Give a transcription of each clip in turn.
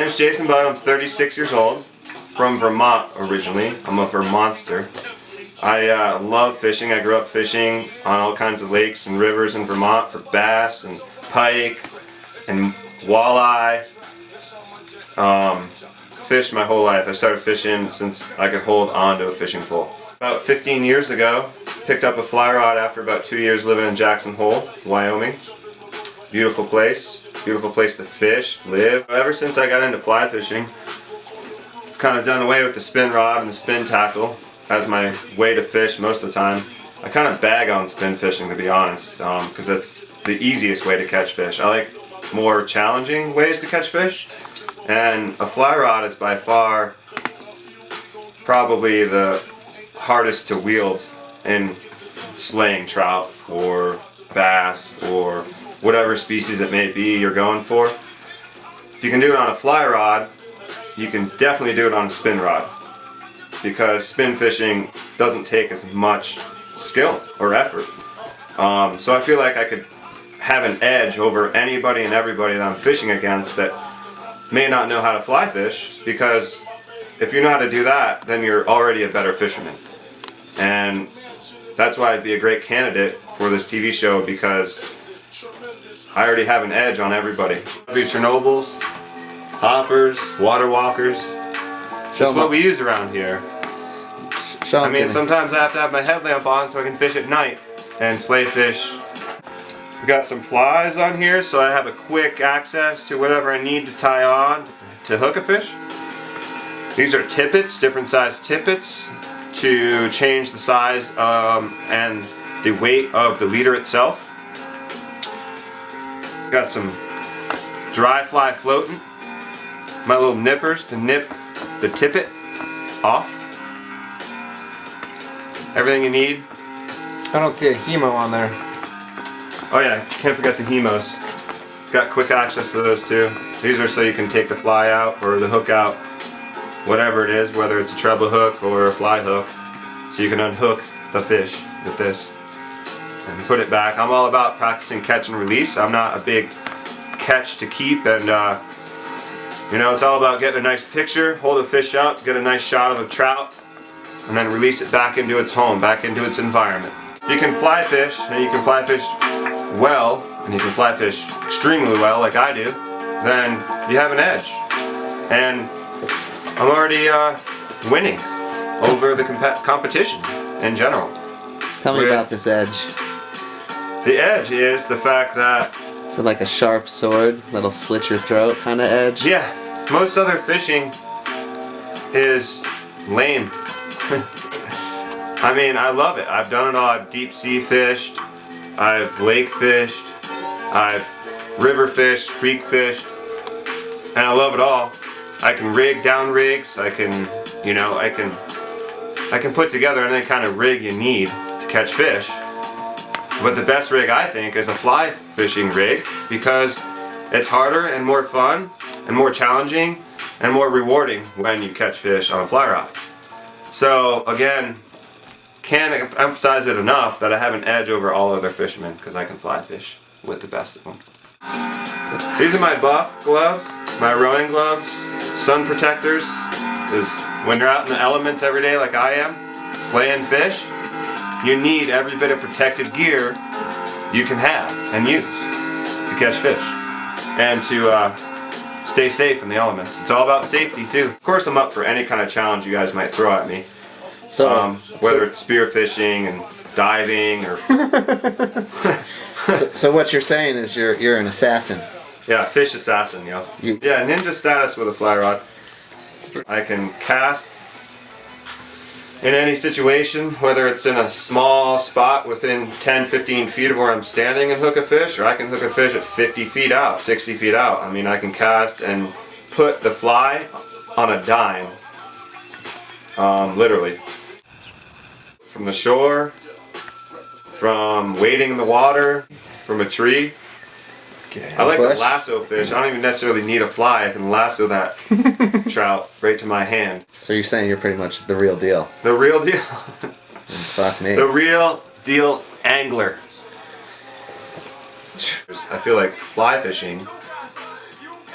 name's Jason Budd. I'm 36 years old, from Vermont originally. I'm a Vermonster. I love fishing. I grew up fishing on all kinds of lakes and rivers in Vermont for bass and pike and walleye. Fished my whole life. I started fishing since I could hold on to a fishing pole. About 15 years ago, picked up a fly rod after about 2 years living in Jackson Hole, Wyoming. Beautiful place to fish, live. Ever since I got into fly fishing, kind of done away with the spin rod and the spin tackle as my way to fish most of the time. I kind of bag on spin fishing, to be honest, because that's the easiest way to catch fish. I like more challenging ways to catch fish, and a fly rod is by far probably the hardest to wield in slaying trout or bass or whatever species it may be you're going for. If you can do it on a fly rod, you can definitely do it on a spin rod, because spin fishing doesn't take as much skill or effort. So I feel like I could have an edge over anybody and everybody that I'm fishing against that may not know how to fly fish, because if you know how to do that, then you're already a better fisherman. And that's why I'd be a great candidate for this TV show, because I already have an edge on everybody. Be Chernobyls, hoppers, water walkers. Just what we use around here. I mean, sometimes I have to have my headlamp on so I can fish at night and slay fish. We got some flies on here, so I have a quick access to whatever I need to tie on to hook a fish. These are tippets, different size tippets, to change the size and the weight of the leader itself. Got some dry fly floating. My little nippers to nip the tippet off. Everything you need. I don't see a hemo on there. Oh yeah, can't forget the hemos. Got quick access to those too. These are so you can take the fly out or the hook out, whatever it is, whether it's a treble hook or a fly hook, so you can unhook the fish with this and put it back. I'm all about practicing catch and release. I'm not a big catch to keep, and you know, it's all about getting a nice picture, hold a fish up, get a nice shot of a trout, and then release it back into its home, back into its environment. If you can fly fish, and you can fly fish well, and you can fly fish extremely well like I do, then you have an edge. And I'm already winning over the competition in general. Tell me about this edge. The edge is the fact that... Is it like a sharp sword that'll slit your throat kind of edge? Yeah. Most other fishing is lame. I mean, I love it. I've done it all. I've deep sea fished. I've lake fished. I've river fished, creek fished. And I love it all. I can rig down rigs. I can, you know, I can put together any kind of rig you need to catch fish. But the best rig, I think, is a fly fishing rig, because it's harder and more fun and more challenging and more rewarding when you catch fish on a fly rod. So again, can't emphasize it enough that I have an edge over all other fishermen, because I can fly fish with the best of them. These are my buff gloves, my rowing gloves, sun protectors, because when you're out in the elements every day like I am, slaying fish, you need every bit of protective gear you can have and use to catch fish and to stay safe in the elements. It's all about safety too. Of course, I'm up for any kind of challenge you guys might throw at me. So whether it's spear fishing and diving or... so what you're saying is you're an assassin. Yeah, fish assassin, yo. Yeah, ninja status with a fly rod. I can cast in any situation, whether it's in a small spot within 10-15 feet of where I'm standing and hook a fish, or I can hook a fish at 50 feet out, 60 feet out. I mean, I can cast and put the fly on a dime, literally. From the shore, from wading in the water, from a tree. I like to lasso fish. I don't even necessarily need a fly. I can lasso that trout right to my hand. So you're saying you're pretty much the real deal. The real deal. Fuck me. The real deal angler. I feel like fly fishing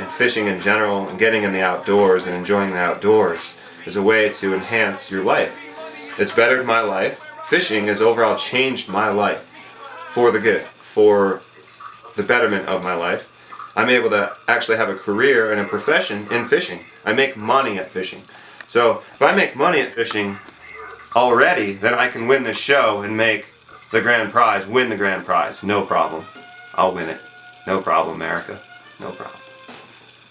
and fishing in general and getting in the outdoors and enjoying the outdoors is a way to enhance your life. It's bettered my life. Fishing has overall changed my life for the good, for the betterment of my life. I'm able to actually have a career and a profession in fishing. I make money at fishing. So if I make money at fishing already, then I can win this show and make the grand prize, win the grand prize. No problem. I'll win it. No problem, America. No problem.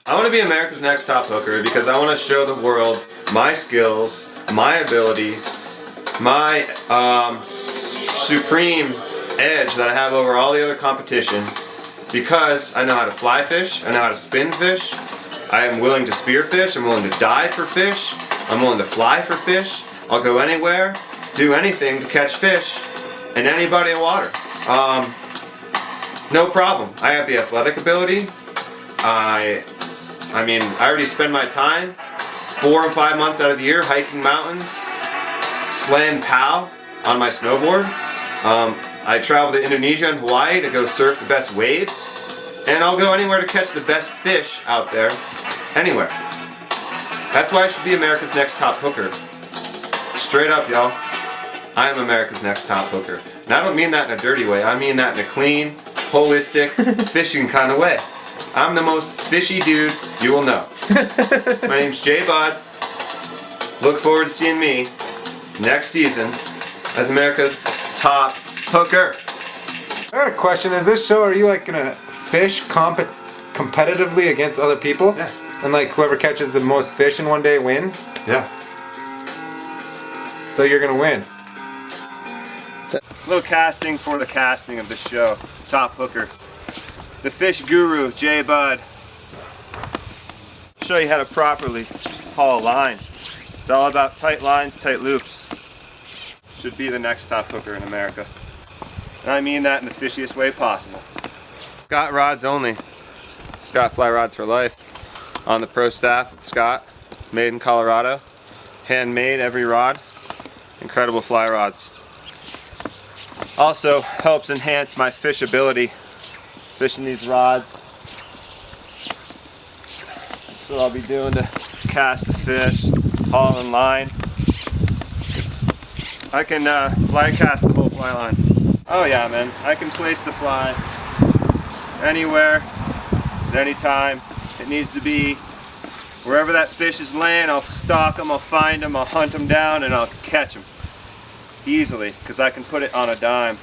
I want to be America's Next Top Hooker because I want to show the world my skills, my ability, my supreme edge that I have over all the other competition, because I know how to fly fish, I know how to spin fish, I am willing to spear fish, I'm willing to dive for fish, I'm willing to fly for fish, I'll go anywhere, do anything to catch fish in any body of water. No problem. I have the athletic ability. I already spend my time 4 and 5 months out of the year hiking mountains, slaying POW on my snowboard. I travel to Indonesia and Hawaii to go surf the best waves, and I'll go anywhere to catch the best fish out there, anywhere. That's why I should be America's Next Top Hooker. Straight up, y'all. I am America's Next Top Hooker. And I don't mean that in a dirty way, I mean that in a clean, holistic, fishing kind of way. I'm the most fishy dude you will know. My name's Jay Bud. Look forward to seeing me next season as America's Top Hooker. I got a question. Is this show, are you like gonna fish competitively against other people? Yeah. And like whoever catches the most fish in one day wins? Yeah. So you're gonna win. A little casting for the casting of the show. Top Hooker. The fish guru, Jay Bud. Show you how to properly haul a line. It's all about tight lines, tight loops. Should be the next top hooker in America. And I mean that in the fishiest way possible. Scott rods only. Scott Fly Rods for life. On the pro staff with Scott. Made in Colorado. Handmade every rod. Incredible fly rods. Also helps enhance my fish ability. Fishing these rods. That's what I'll be doing to cast the fish, hauling line. I can fly cast the whole fly line. Oh yeah, man. I can place the fly anywhere, at any time. It needs to be wherever that fish is laying. I'll stalk them, I'll find them, I'll hunt them down, and I'll catch them easily because I can put it on a dime.